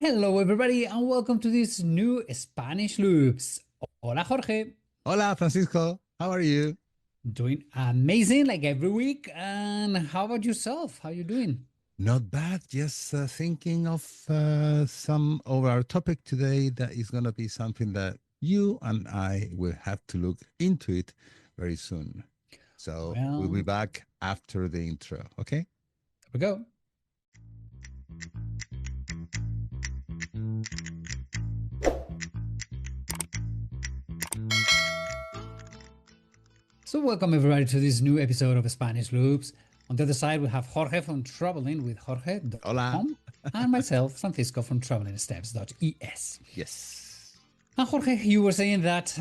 Hello, everybody, and welcome to this new Spanish Loops. Hola, Jorge. Hola, Francisco. How are you? Doing amazing like every week. And how about yourself? How you doing? Not bad. Just thinking of some of our topic today that is going to be something that you and I will have to look into it very soon. So we'll be Well, back after the intro. Okay. here we go. So, welcome everybody to this new episode of Spanish Loops. On the other side, we have Jorge from Traveling with Hola. Jorge.com and myself, Francisco from travelingsteps.es. Yes. And Jorge, you were saying that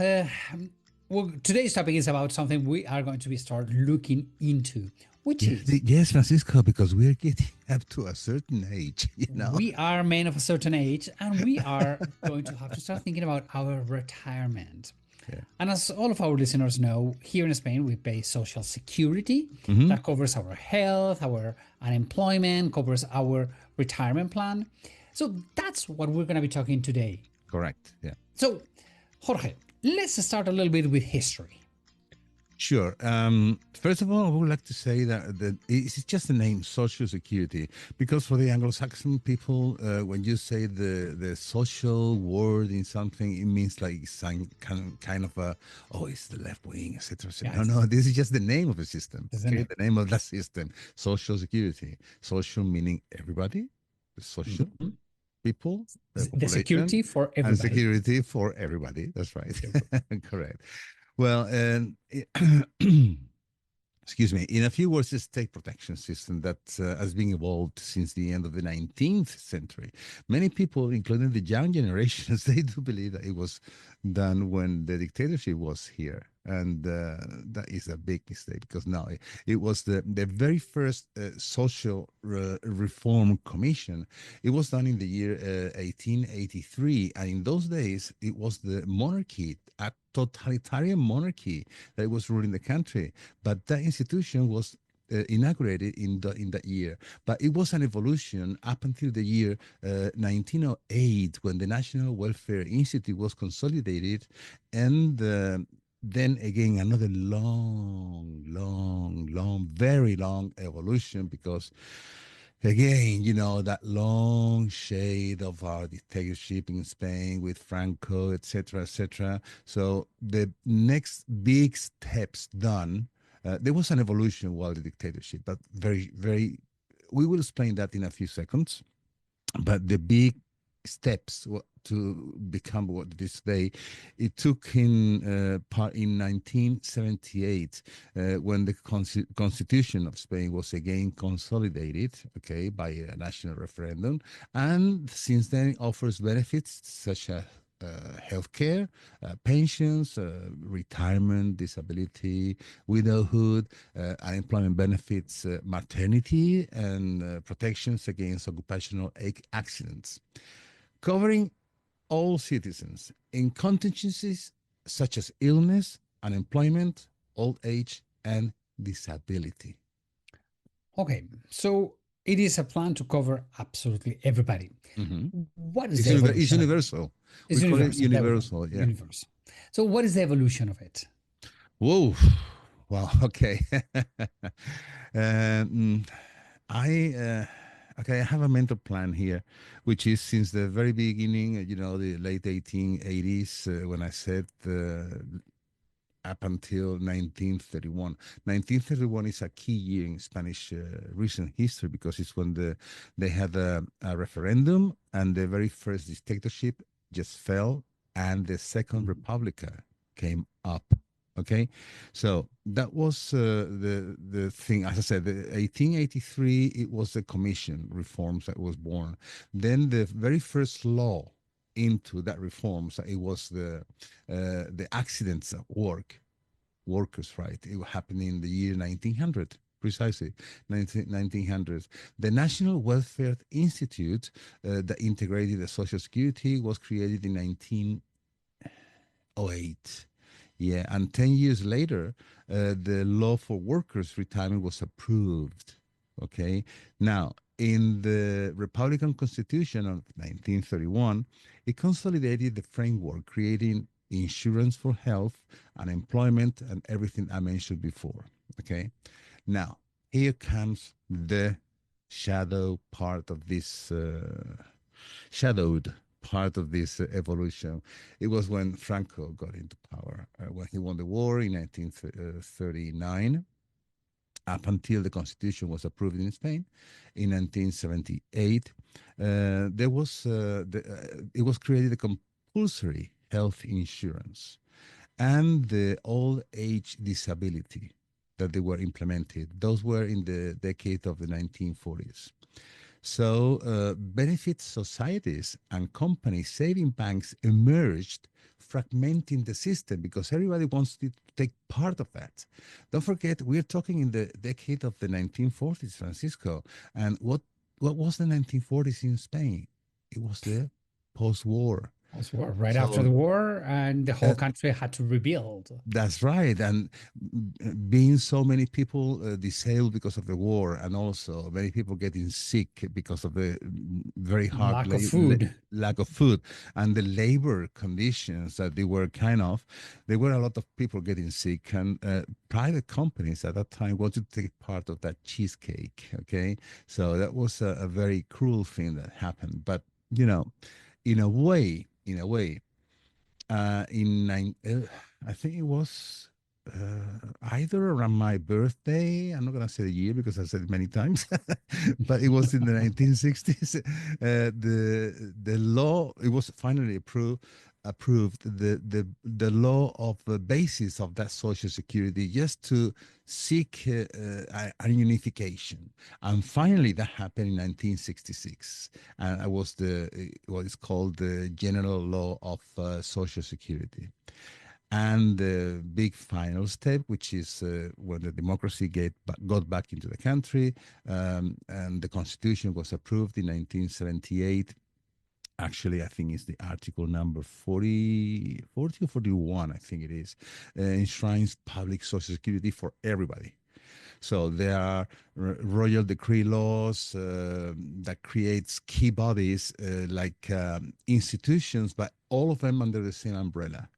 well, today's topic is about something we are going to be start looking into, which Yes, is yes, Francisco, because we're getting up to a certain age, we are men of a certain age and we are going to have to start thinking about our retirement. Yeah. And as all of our listeners know, here in Spain, we pay Social Security Hmm. that covers our health, our unemployment, covers our retirement plan. So that's what we're going to be talking today. Correct. Yeah. So, Jorge, let's start a little bit with history. Sure. First of all, I would like to say that it's just the name Social Security, because for the Anglo-Saxon people, when you say the social word in something, it means like some kind of a, oh, it's the left wing, etc. Yeah, No, no, this is just the name of the system. that's the Okay, name. the name of that system, Social Security. Social meaning everybody, the social Mhm. people, the The population, security for and everybody. security for everybody. That's right. Super. Correct. Well, and excuse me, in a few words, the state protection system that has been evolved since the end of the 19th century. Many people, including the young generations, they do believe that it was done when the dictatorship was here. And that is a big mistake, because now it was the very first social reform commission. It was done in the year 1883. And in those days, it was the monarchy, a totalitarian monarchy that was ruling the country. But that institution was inaugurated in that year. But it was an evolution up until the year 1908, when the National Welfare Institute was consolidated, and then again another long, very long evolution, because again, that long shade of our dictatorship in Spain with Franco, etc., etc. So the next big steps done, there was an evolution while the dictatorship, but very. We will explain that in a few seconds. But the big steps to become what it is today, it took in part in 1978, when the constitution of Spain was again consolidated, okay, by a national referendum, and since then it offers benefits such as healthcare, pensions, retirement, disability, widowhood, unemployment benefits, maternity, and protections against occupational accidents, covering all citizens in contingencies such as illness, unemployment, old age, and disability. Okay, so it is a plan to cover absolutely everybody. Hmm. What is the It's evolution of it? universal. It's We call it universal. There we go. universal. Yeah. Universal. So, what is the evolution of it? Whoa. Well, okay. um, I okay. I have a mental plan here, which is since the very beginning. The late 1880s, when I said up until 1931. 1931 is a key year in Spanish recent history, because it's when they had a referendum, and the very first dictatorship just fell, and the second Mhm. republica came up. Okay, so that was the thing. As I said, the 1883, it was the commission reforms that was born. Then the very first law into that reforms, it was the accidents at work, workers' right. It happened in the year 1900, precisely 1900. The National Welfare Institute, that integrated the Social Security, was created in 1908. Yeah, and 10 years later, the law for workers' retirement was approved. Okay, now In the Republican Constitution of 1931, it consolidated the framework, creating insurance for health, unemployment, and everything I mentioned before. Okay. Now, here comes the shadow part of this shadowed part of this evolution. It was when Franco got into power, when he won the war in 1939, up until the constitution was approved in Spain in 1978. It was created a compulsory health insurance and the old age disability that they were implemented. Those were in the decade of the 1940s. So, benefit societies and company saving banks emerged, fragmenting the system because everybody wants to take part of that. Don't forget, we're talking in the decade of the 1940s, Francisco. And what was the 1940s in Spain? It was the post war. Also, right after So the war, and the whole country had to rebuild. that's right. And being so many people disabled because of the war, and also many people getting sick because of the very hard Lack of food. lack of food and the labor conditions that they were kind of, there were a lot of people getting sick. And private companies at that time wanted to take part of that cheesecake. Okay. So that was a very cruel thing that happened. But, you know, in a way, I think it was either around my birthday. I'm not gonna say the year because I said it many times, but it was in the 1960s. The law, it was finally approved, the law of the basis of that social security, just to seek a unification. And finally that happened in 1966, and it was what is called the general law of social security. And the big final step, which is when the democracy got back into the country, and the constitution was approved in 1978. Actually, I think it's the article number 40 or 41, I think it is, enshrines public social security for everybody. So there are royal decree laws that creates key bodies like institutions, but all of them under the same umbrella.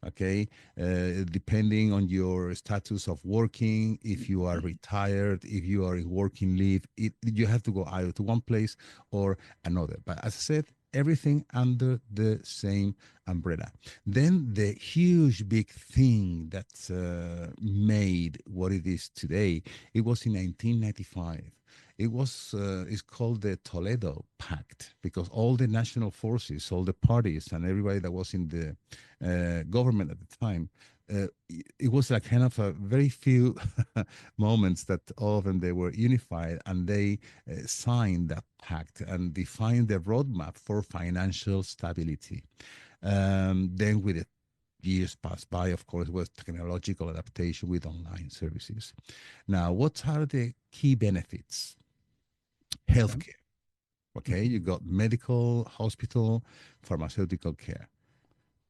Okay, depending on your status of working, if you are retired, if you are in working leave, you have to go either to one place or another. But as I said, everything under the same umbrella. Then the huge big thing that made what it is today, it was in 1995. It's called the Toledo Pact, because all the national forces, all the parties, and everybody that was in the government at the time, it was like kind of a very few moments that all of them, they were unified, and they signed that pact and defined the roadmap for financial stability. Then with the years passed by, of course, was technological adaptation with online services. Now, what are the key benefits? Okay. Healthcare. Okay, you got medical, hospital, pharmaceutical care.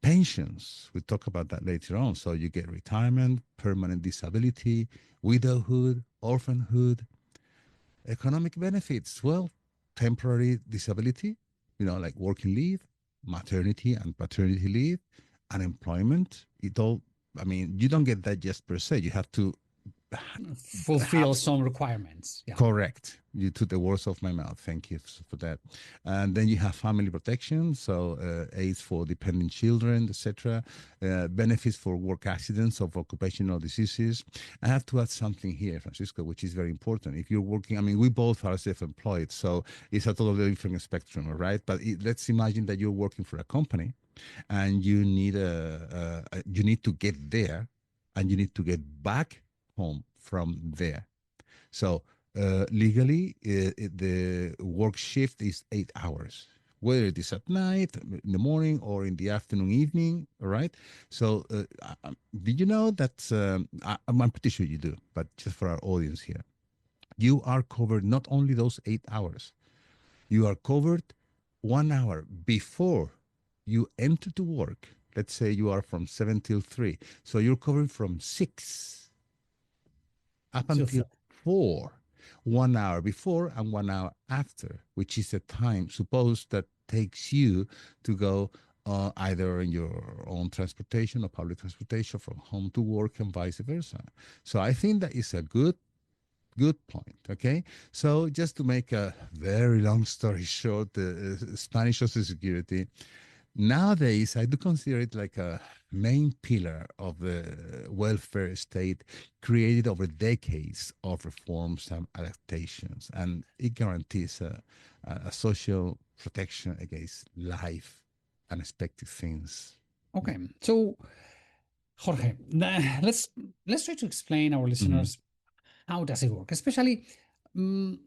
Pensions, we'll talk about that later on. So you get retirement, permanent disability, widowhood, orphanhood. Economic benefits, well, temporary disability, like working leave, maternity and paternity leave, unemployment. It all, I mean, you don't get that just per se. You have to have. Fulfill some requirements. Yeah. Correct. You took the words off my mouth. Thank you for that. And then you have family protection, so aids for dependent children, etc. Benefits for work accidents of occupational diseases. I have to add something here, Francisco, which is very important. If you're working, I mean, we both are self-employed, so it's a totally different spectrum, all right? But let's imagine that you're working for a company, and you need you need to get there, and you need to get back home from there. So legally, the work shift is 8 hours, whether it is at night, in the morning, or in the afternoon, evening. All right. So did you know that? I'm pretty sure you do, but just for our audience here, you are covered not only those 8 hours, you are covered 1 hour before you enter to work. Let's say you are from 7 till 3, so you're covered from 6 up So until 4. 1 hour before and 1 hour after, which is the time supposed that takes you to go either in your own transportation or public transportation from home to work and vice versa. So I think that is a good point. Okay, so just to make a very long story short, the Spanish Social Security nowadays I do consider it like a main pillar of the welfare state, created over decades of reforms and adaptations, and it guarantees a social protection against life unexpected things. Okay, so Jorge, let's try to explain our Mm-hmm. listeners how does it work, especially mm,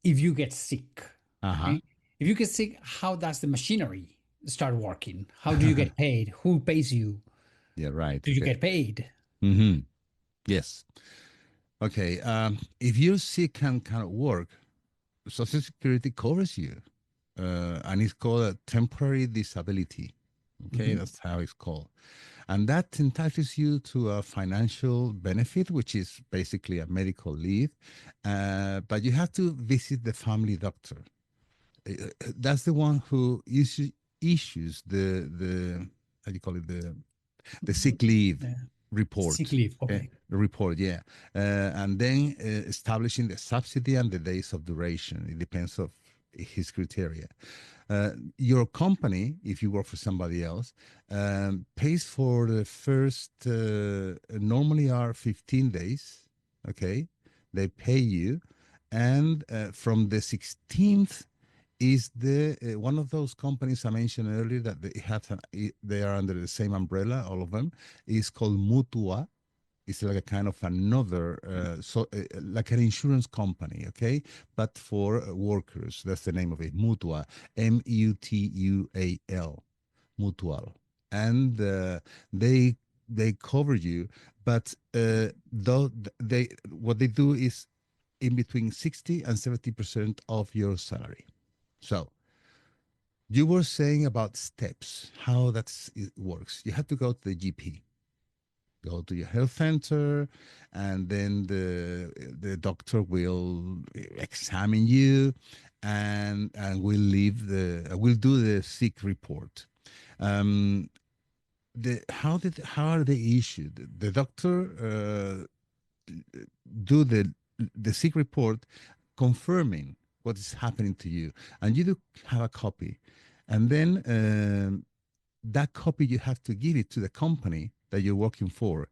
if you get sick. Uh-huh. Okay, if you get sick, how does the machinery start working? How do you get paid? Who pays you? Yeah, right. Do you Okay. get paid? Mm-hmm. Yes. Okay. If you're sick and cannot work, Social Security covers you, and it's called a temporary disability. Okay, Mhm. that's how it's called. And that entitles you to a financial benefit, which is basically a medical leave. But you have to visit the family doctor. That's the one who issues the how do you call it, the sick leave Yeah. Sick report. leave. Okay, Okay. the report, yeah, and then establishing the subsidy and the days of duration. It depends of his criteria. Your company, if you work for somebody else, pays for the first, normally are 15 days. Okay, they pay you, and from the 16th is the one of those companies I mentioned earlier that they are under the same umbrella, all of them, is called Mutua. It's like a kind of another, like an insurance company, okay, but for workers. That's the name of it, Mutua, Mutual, Mutual, and they they cover you, but though they what they do is in between 60 and 70% of your salary. So you were saying about steps, how it works. You have to go to the GP, go to your health center, and then the doctor will examine you, and will do the sick report. Um, how are they issued? The doctor do the sick report, confirming what is happening to you, and you do have a copy, and then that copy you have to give it to the company that you're working for.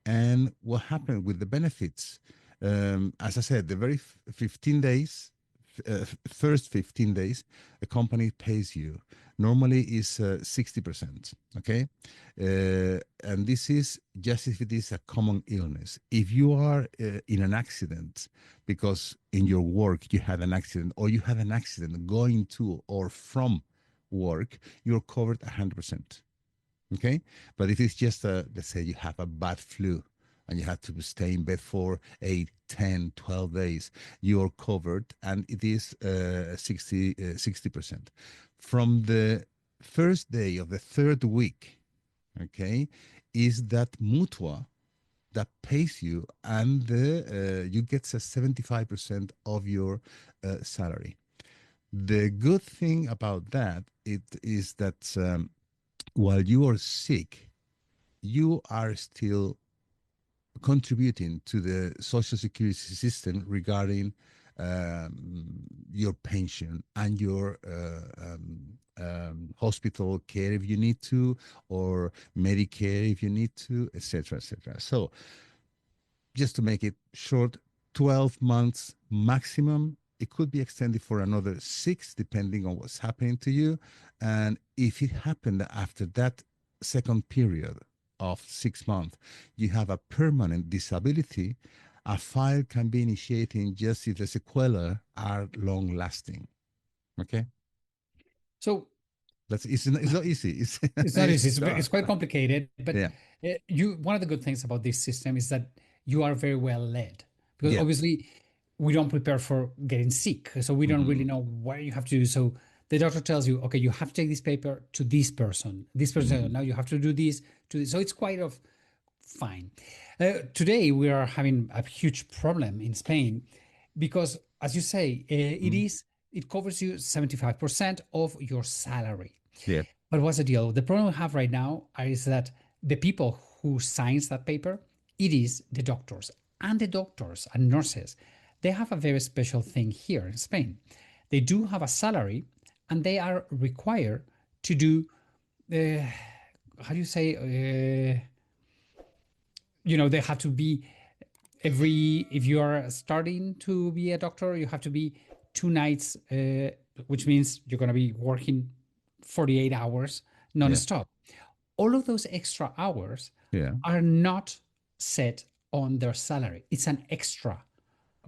And what happened with the benefits, as I said, the very 15 days, first 15 days, the company pays you. Normally is 60%. Okay, and this is just if it is a common illness. If you are in an accident, because in your work you had an accident, or you had an accident going to or from work, you're covered 100%. Okay, but if it's just let's say you have a bad flu and you have to stay in bed for 8, 10, 12 days, you're covered, and it is 60%. From the first day of the third week, okay, is that Mutua that pays you, and you get 75% of your salary. The good thing about that it is that while you are sick, you are still contributing to the social security system regarding your pension and your hospital care if you need to, or Medicare if you need to, etc., etc. So just to make it short, 12 months maximum. It could be extended for another 6, depending on what's happening to you. And if it happened after that second period of 6 months, you have a permanent disability, a file can be initiated just if the sequelae are long lasting. Okay? So It's not easy. it's not easy. It's hard. It's quite complicated. But Yeah. you one of the good things about this system is that you are very well led, because Yeah. obviously we don't prepare for getting sick, so we don't really Hmm. know what you have to do. So the doctor tells you, okay, you have to take this paper to this person. This person says, Hmm. now you have to do this to this. So it's quite of fine. Today we are having a huge problem in Spain because as you say, Mm. it covers you 75% of your salary. Yeah, But what's the deal? The problem we have right now is that the people who signs that paper, it is the doctors. And the doctors and nurses, they have a very special thing here in Spain. They do have a salary and they are required to do, uh, how do you say, they have to be if you are starting to be a doctor, you have to be 2 nights, which means you're going to be working 48 hours yeah, non-stop. All of those extra hours yeah. are not set on their salary. It's an extra.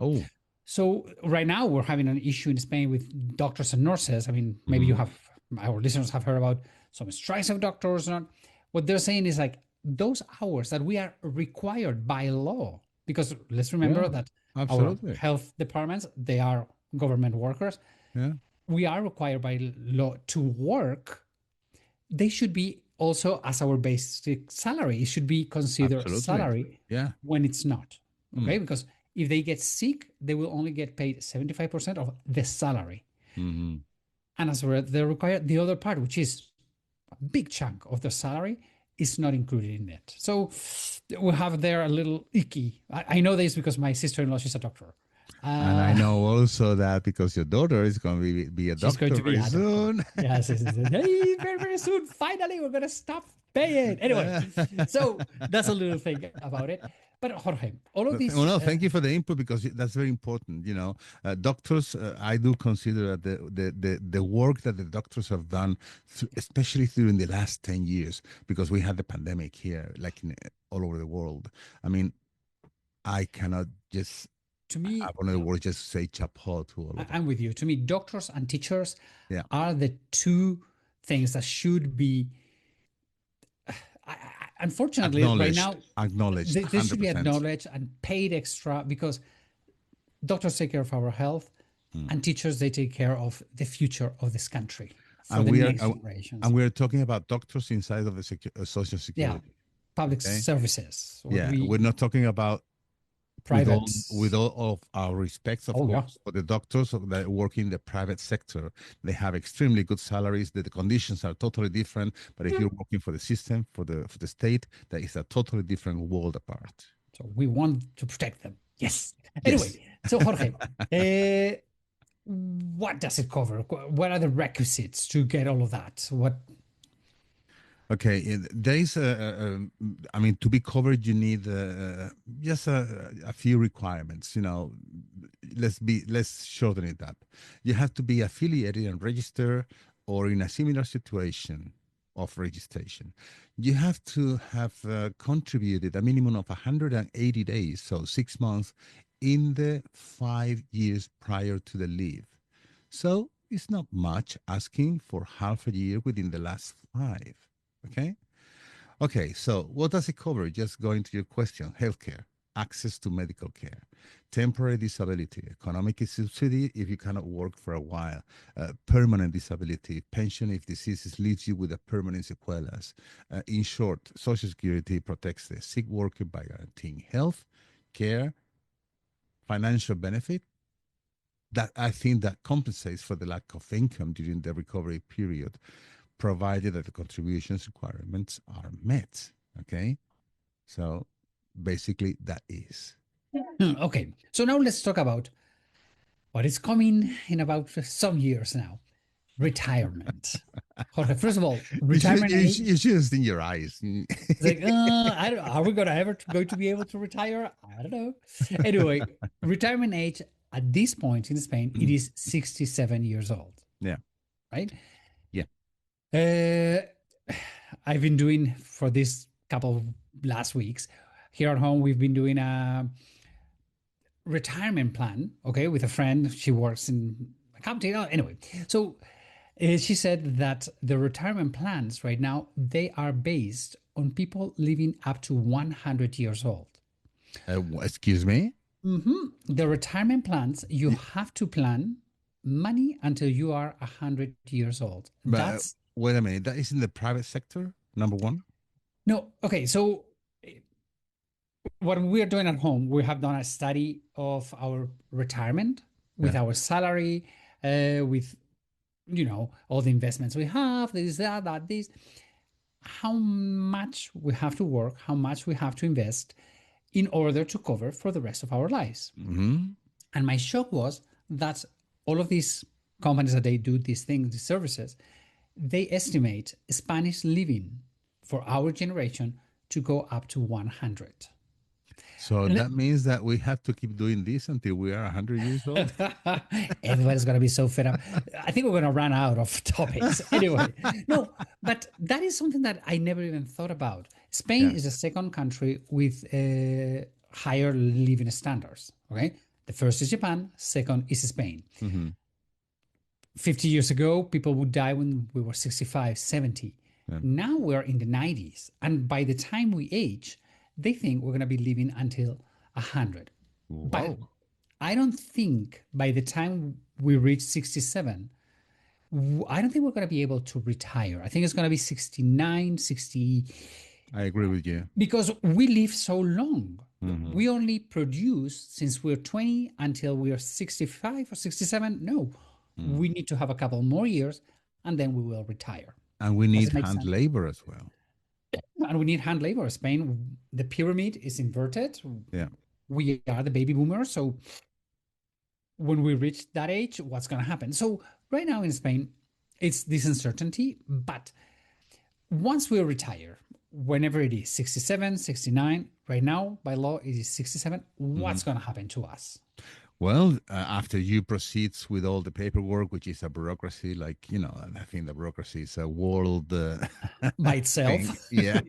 Oh, So right now we're having an issue in Spain with doctors and nurses. I mean, maybe you mm-hmm. have our listeners have heard about some strikes of doctors. Not what they're saying is like those hours that we are required by law. Because let's remember Yeah, that our absolutely. health departments, they are government workers. Yeah, We are required by law to work. They should be also as our basic salary. It should be considered absolutely. salary Yeah. when it's not. Okay, Mm. because if they get sick, they will only get paid 75% of the salary. Mm-hmm. And as well, they require the other part, which is a big chunk of the salary, is not included in it. So we have there a little icky. I know this because my sister-in-law, she's a doctor. And I Uh, know also that because your daughter is going to be a She's going doctor to be very a doctor. soon. Yes, yes, yes. Hey, very, very soon. Finally, we're going to stop paying. Anyway, so that's a little thing about it. But Jorge, all of Well, these, no, thank you for the input because that's very important. Doctors, I do consider that the work that the doctors have done, especially during the last 10 years, because we had the pandemic here, like all over the world. I mean, I cannot just to have me, one of the words just say chapeau to all of them. I'm with you. To me, doctors and teachers Yeah, are the two things that should be, unfortunately, right acknowledged, now, acknowledged, they hundred should be percent. acknowledged and paid extra because doctors take care of our health and teachers, they take care of the future of this country for And the we are, next generations. and we are talking about doctors inside of the social Yeah, security. public Okay, services, what yeah, we're we not talking about private. with all of our respects, of Oh yeah. course, for the doctors that work in the private sector. They have extremely good salaries. The conditions are totally different. But if you're working for the system, for the state, that is a totally different world apart. So we want to protect them. Yes. Anyway, Yes. so Jorge, what does it cover? What are the requisites to get all of that? What? Okay, there is I mean, to be covered, you need just a few requirements. Let's shorten it up. You have to be affiliated and registered, or in a similar situation of registration. You have to have contributed a minimum of 180 days, so 6 months, in the 5 years prior to the leave. So it's not much asking for half a year within the last five. Okay. Okay. So what does it cover? Just going to your question: healthcare, access to medical care, temporary disability, economic subsidy if you cannot work for a while, permanent disability, pension if diseases leaves you with a permanent sequelas. In short, Social Security protects the sick worker by guaranteeing health care, financial benefit, that I think that compensates for the lack of income during the recovery period, provided that the contributions requirements are met. Okay, so basically that is. Okay. So now let's talk about what is coming in about some years now. Retirement. Jorge, first of all, retirement age. You should have seen your eyes. It's like, I don't, are we gonna ever going to be able to retire? I don't know. Anyway, retirement age at this point in Spain, it is 67 years old, Yeah, right? yeah. Uh, I've been doing for this couple last weeks here at home. We've been doing a retirement plan, okay, with a friend. She works in accounting. Anyway, so she said that the retirement plans right now they are based on people living up to 100 years old. Excuse me. The retirement plans you have to plan money until you are 100 years old. But That's wait a minute. That is in the private sector. Number one. no okay. So what we're doing at home, we have done a study of our retirement with Yeah. our salary, with all the investments we have, this, that, this, how much we have to work, how much we have to invest in order to cover for the rest of our lives. Hmm. And my shock was that all of these companies that they do these things, these services, they estimate Spanish living for our generation to go up to 100. So And that means that we have to keep doing this until we are 100 years old. everybody's going to be so fed up. I think we're going to run out of topics. Anyway, no, but that is something that I never even thought about. Spain Yeah. is the second country with higher living standards. Okay. The first is Japan, second is Spain. Hmm. 50 years ago, people would die when we were 65, 70. Yeah. Now we're in the 90s. And by the time we age, they think we're going to be living until 100. But Wow. I don't think by the time we reach 67, I don't think we're going to be able to retire. I think it's going to be 69, 60, I agree with you. because we live so long. Hmm. We only produce since we're 20 until we are 65 or 67. No, Mm. we need to have a couple more years and then we will retire. And we Does need it make hand sense? labor as well. And we need hand labor. Spain, the pyramid is inverted. Yeah. We are the baby boomers. So when we reach that age, what's going to happen? So right now in Spain, it's this uncertainty. But once we retire, whenever it is 67, 69, right now by law it is 67, Hmm. what's going to happen to us? Well, after you proceeds with all the paperwork, which is a bureaucracy, like, I think the bureaucracy is a world By thing. itself. Yeah.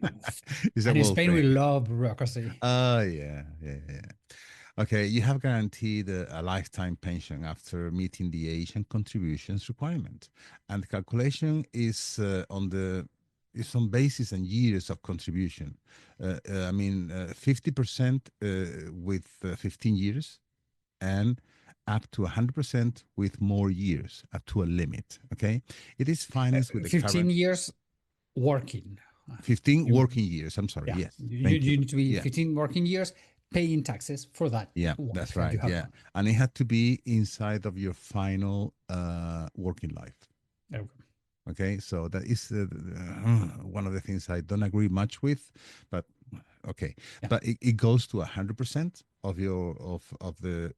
It's a And in world Spain, we thing. love bureaucracy. Oh, yeah. Yeah. Yeah. Okay, you have guaranteed a lifetime pension after meeting the age and contributions requirement, and the calculation is on basis and years of contribution. I mean, 50% with 15 years, and up to 100% with more years, up to a limit. Okay, it is financed with the 15 current years working. 15 You, working years. I'm sorry. yeah, Yes, you, thank you. you need to be Yeah. 15 working years paying taxes for that Yeah, work that's that you right. have Yeah. done. And it had to be inside of your final working life. Okay. Okay. So that is one of the things I don't agree much with, but okay. Yeah. But it goes to 100% of the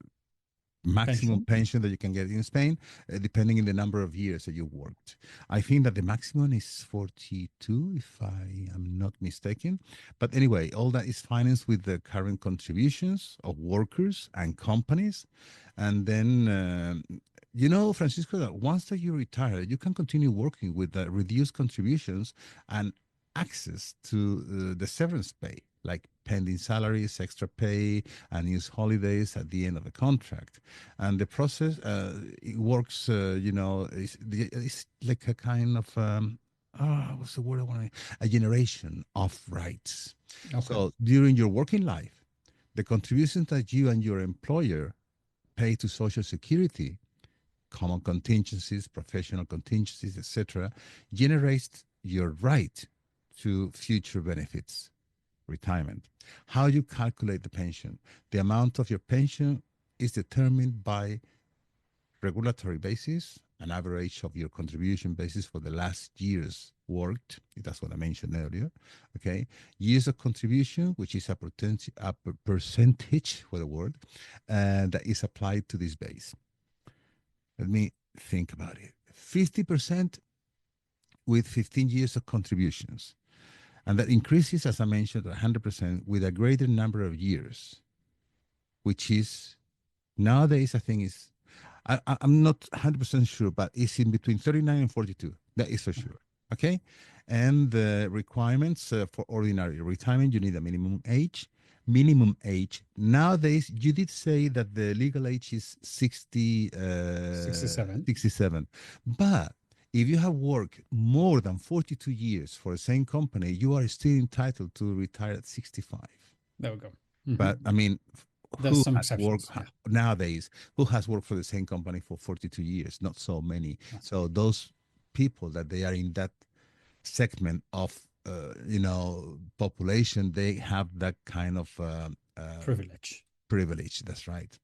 maximum Pension. pension that you can get in Spain, depending on the number of years that you worked. I think that the maximum is 42, if I am not mistaken. But anyway, all that is financed with the current contributions of workers and companies. And then, Francisco, that once that you retire, you can continue working with the reduced contributions and access to the severance pay, like pending salaries, extra pay, and use holidays at the end of the contract. And the process, it works, it's like a kind of, what's the word I want to, a generation of rights. Okay. So during your working life, the contributions that you and your employer pay to Social Security, common contingencies, professional contingencies, etc., generates your right to future benefits, retirement. How you calculate the pension? The amount of your pension is determined by regulatory basis, an average of your contribution basis for the last years worked. That's what I mentioned earlier. Okay, years of contribution, which is a percentage for the word, that is applied to this base. Let me think about it. 50% with 15 years of contributions. And that increases, as I mentioned, 100% with a greater number of years, which is nowadays, I think is, I'm not 100% sure, but it's in between 39 and 42. That is for sure. Okay. And the requirements for ordinary retirement, you need a minimum age. Minimum age. Nowadays, you did say that the legal age is 67. 67. But if you have worked more than 42 years for the same company, you are still entitled to retire at 65. There we go. But I mean, There's who some has worked exceptions. Yeah. nowadays? Who has worked for the same company for 42 years? Not so many. That's So those people that they are in that segment of population, they have that kind of Privilege. privilege. That's right.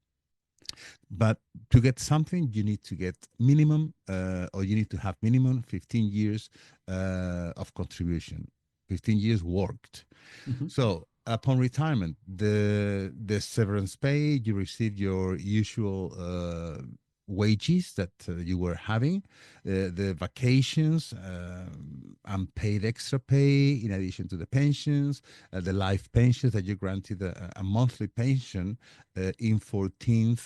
But to get something, you need to get minimum, or you need to have minimum 15 years of contribution, 15 years worked. Mhm. So upon retirement, the severance pay, you receive your usual wages that you were having, the vacations, unpaid extra pay in addition to the pensions, the life pensions that you granted a monthly pension in 14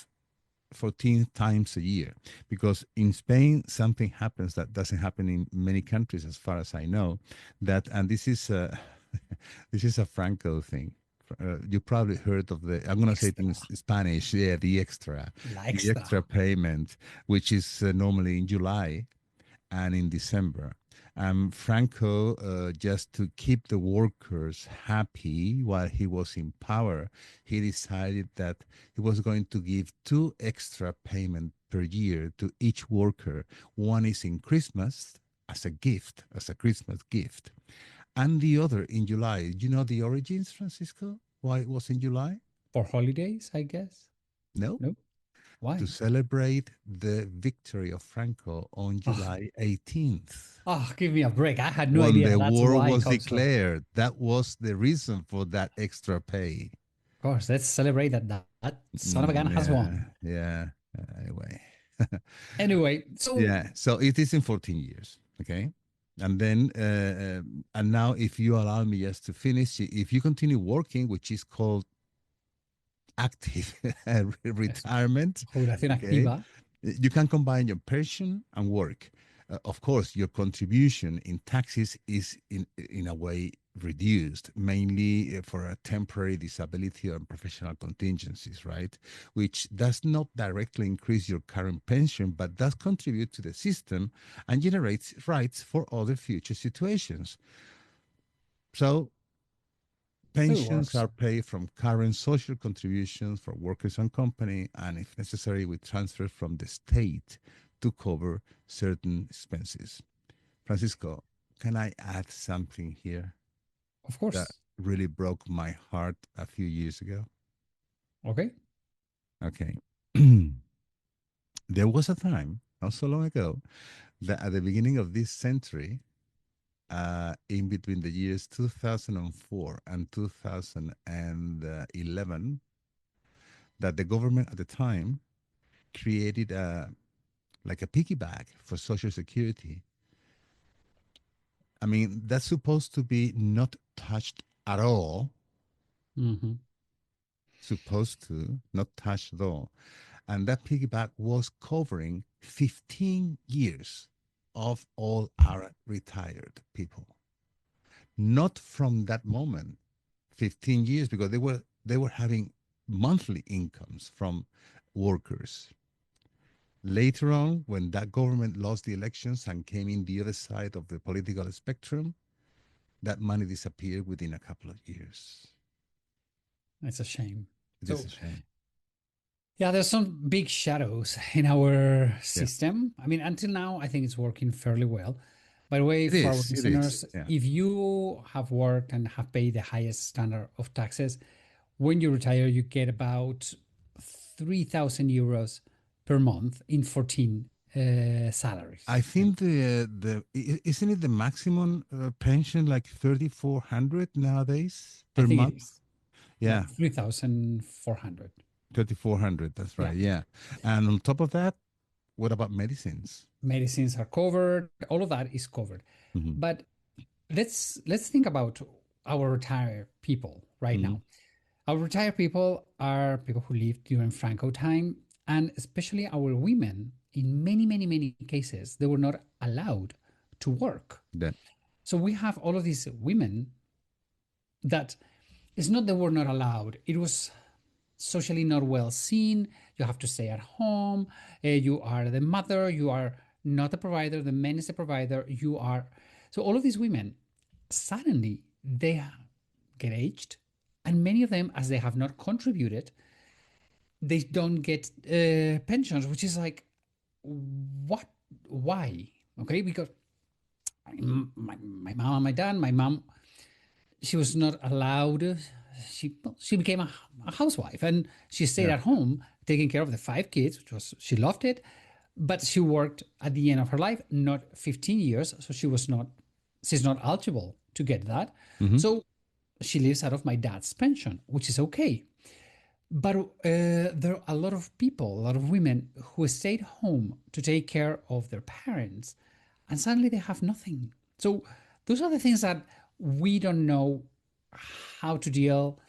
times a year, because in Spain something happens that doesn't happen in many countries as far as I know, that, and this is this is a Franco thing. You probably heard of the, I'm going to say it in Extra. Spanish, yeah, La the extra extra. payment, which is normally in July and in December. Franco, just to keep the workers happy while he was in power, he decided that he was going to give two extra payment per year to each worker. One is in Christmas as a gift, as a Christmas gift, and the other in July. Do you know the origins, Francisco? Why it was in July? For holidays, I guess. No, No? to Why? celebrate the victory of Franco on Oh, July 18th. give me a break. I had no When idea the that's war why it was comes from. declared. That was the reason for that extra pay. Of course, let's celebrate that son of a gun has Yeah, won. yeah. Anyway, Anyway, so yeah. So it is in 14 years. Okay. And then, and now, if you allow me just to finish, if you continue working, which is called active retirement, jubilación okay, activa. you can combine your pension and work. Of course, your contribution in taxes is in a way reduced, mainly for a temporary disability and professional contingencies, right? Which does not directly increase your current pension, but does contribute to the system and generates rights for other future situations. So It pensions works. are paid from current social contributions for workers and company, and if necessary, with transfer from the state to cover certain expenses. Francisco, can I add something here Of that course. really broke my heart a few years ago? Okay. Okay. There was a time, not so long ago, that at the beginning of this century, in between the years 2004 and 2011, that the government at the time created a like a piggy bank for Social Security. I mean, that's supposed to be not touched at all. Hmm. Supposed to not touched at all. And that piggyback was covering 15 years of all our retired people. Not from that moment, 15 years, because they were having monthly incomes from workers. Later on, when that government lost the elections and came in the other side of the political spectrum, that money disappeared within a couple of years. It's a shame. It is So a shame. yeah, there's some big shadows in our Yeah, system. I mean, until now, I think it's working fairly well. By the way, it for our is. It is. listeners, Yeah. if you have worked and have paid the highest standard of taxes, when you retire, you get about 3,000 euros per month in 14 salaries. I Okay. think isn't it the maximum pension like 3,400 nowadays I per think it month? is. Yeah, Yeah, 3,400. 3,400. That's Yeah. right. Yeah, and on top of that, what about medicines? Medicines are covered. All of that is covered. Hmm. But let's think about our retired people right Hmm. now. Our retired people are people who lived during Franco time, and especially our women. In many cases, they were not allowed to work. That So we have all of these women that it's not they were not allowed. It was socially not well seen. You have to stay at home. You are the mother. You are not the provider. The man is the provider. You are. So all of these women suddenly they get aged, and many of them, as they have not contributed, they don't get pensions, which is like what? Why? Okay, because my mom and my dad, my mom, she was not allowed she became a housewife, and she stayed Yeah. at home taking care of the 5 kids, which was she loved it. But she worked at the end of her life, not 15 years, so she's not eligible to get that. Hmm. So she lives out of my dad's pension, which is okay. But there are a lot of people, a lot of women who stayed home to take care of their parents, and suddenly they have nothing. So those are the things that we don't know how to deal.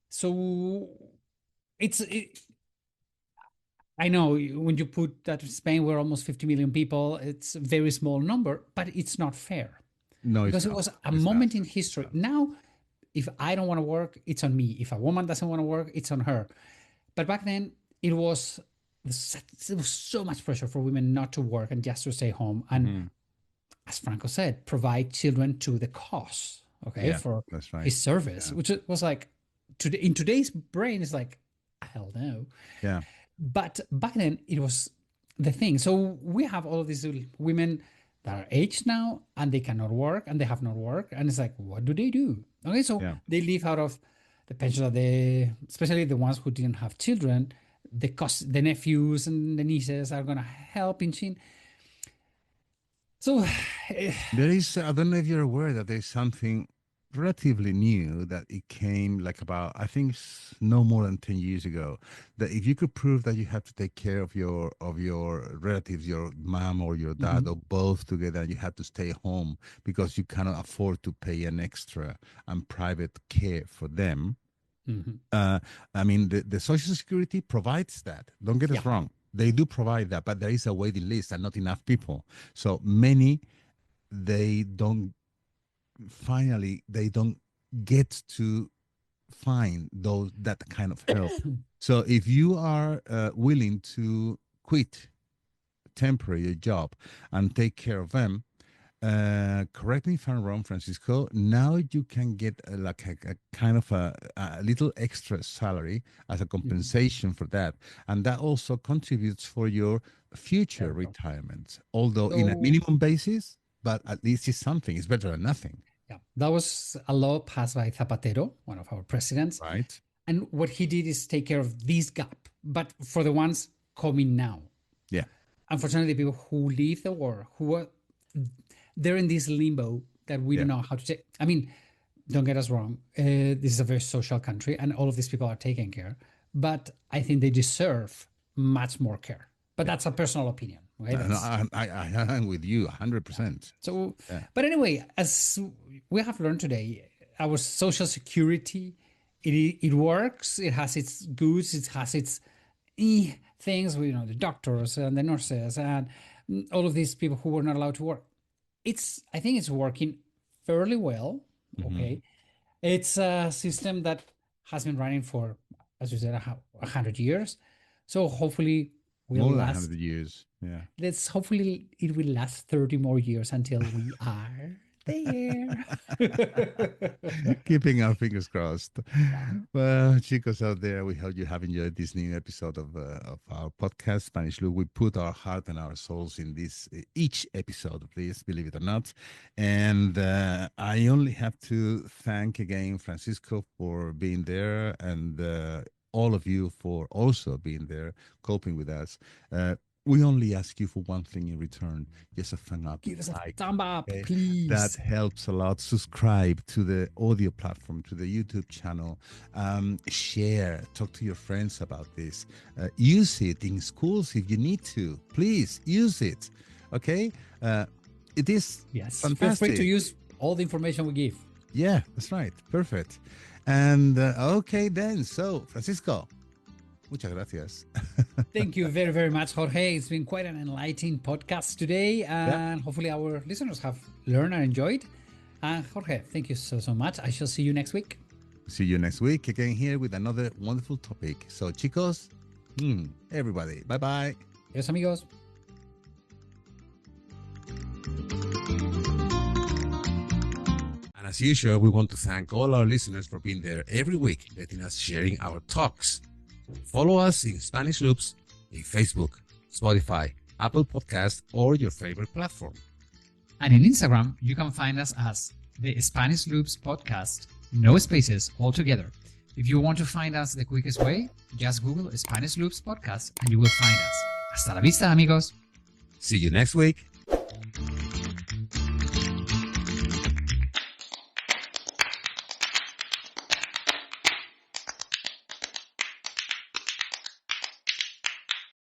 So it, I know when you put that in Spain, we're almost 50 million people, it's a very small number, but it's not fair No, it's because it not. was a It's not. moment in history. Now, if I don't want to work, it's on me. If a woman doesn't want to work, it's on her. But back then, it was there was so much pressure for women not to work and just to stay home. And Hmm. as Franco said, provide children to the cause, okay, Yeah, for that's right. his service, Yeah. which was like, in today's brain, is like, hell no. Yeah. But back then, it was the thing. So we have all of these women that are aged now and they cannot work and they have not work. And it's like, what do they do? Okay, so Yeah. they live out of the pension that they, especially the ones who didn't have children, the nephews and the nieces are going to help in Chin. So, There is, I don't know if you're aware that there's something relatively new that it came like about, I think no more than 10 years ago, that if you could prove that you have to take care of your relatives, your mom or your dad mhm, or both together, you have to stay home because you cannot afford to pay an extra and private care for them. mhm. Uh, I mean, the Social Security provides that. Don't get Yeah. us wrong. They do provide that, but there is a waiting list and not enough people. So many they don't finally they don't get to find those that kind of help. So if you are willing to quit temporary job and take care of them, correct me if I'm wrong, Francisco. Now you can get like a kind of a little extra salary as a Mhm. compensation for that, and that also contributes for your There future we go. retirement. Although in a So, minimum basis, but at least it's something. It's better than nothing, yeah, that was a law passed by Zapatero, one of our presidents. right? And what he did is take care of this gap, but for the ones coming now. Yeah, Unfortunately, the people who leave the war, who are they're in this limbo that we yeah, don't know how to take. I mean, don't get us wrong. This is a very social country, and all of these people are taken care. But I think they deserve much more care. But yeah. that's a personal opinion. Okay, No, that's I'm with you 100%. so. Yeah, But anyway, as we have learned today, our social security it works. It has its goods. It has its things. You know, the doctors and the nurses and all of these people who were not allowed to work. I think it's working fairly well. hmm, Okay, it's a system that has been running for, as you said, 100 years. So hopefully will more than last. 100 years. Yeah. Let's hopefully it will last 30 more years until we are there. Keeping our fingers crossed. Yeah. Well, chicos out there, we hope you have enjoyed this new episode of our podcast, Spanish Loop. We put our heart and our souls in this each episode of this, believe it or not. And I only have to thank again Francisco for being there and all of you for also being there, coping with us. We only ask you for one thing in return, just a thumb up, Give us a like. thumb up, Okay, that please. helps a lot. Subscribe to the audio platform, to the YouTube channel. Share, talk to your friends about this. Use it in schools if you need to. Please use it. Okay, it is Yes. Feel free to fantastic. use all the information we give. Yeah, that's right. Perfect. And okay, then. So, Francisco, muchas gracias. Thank you very, very much, Jorge. It's been quite an enlightening podcast today, Yeah. and hopefully our listeners have learned and enjoyed. Jorge, thank you so, so much. I shall see you next week. See you next week again here with another wonderful topic. So, chicos, everybody, bye bye. Adios, amigos. And as usual, we want to thank all our listeners for being there every week, letting us sharing our talks. Follow us in Spanish Loops in Facebook, Spotify, Apple Podcast, or your favorite platform. And in Instagram, you can find us as the Spanish Loops Podcast. no spaces, all together. If you want to find us the quickest way, just Google Spanish Loops Podcast and you will find us. Hasta la vista, amigos. See you next week.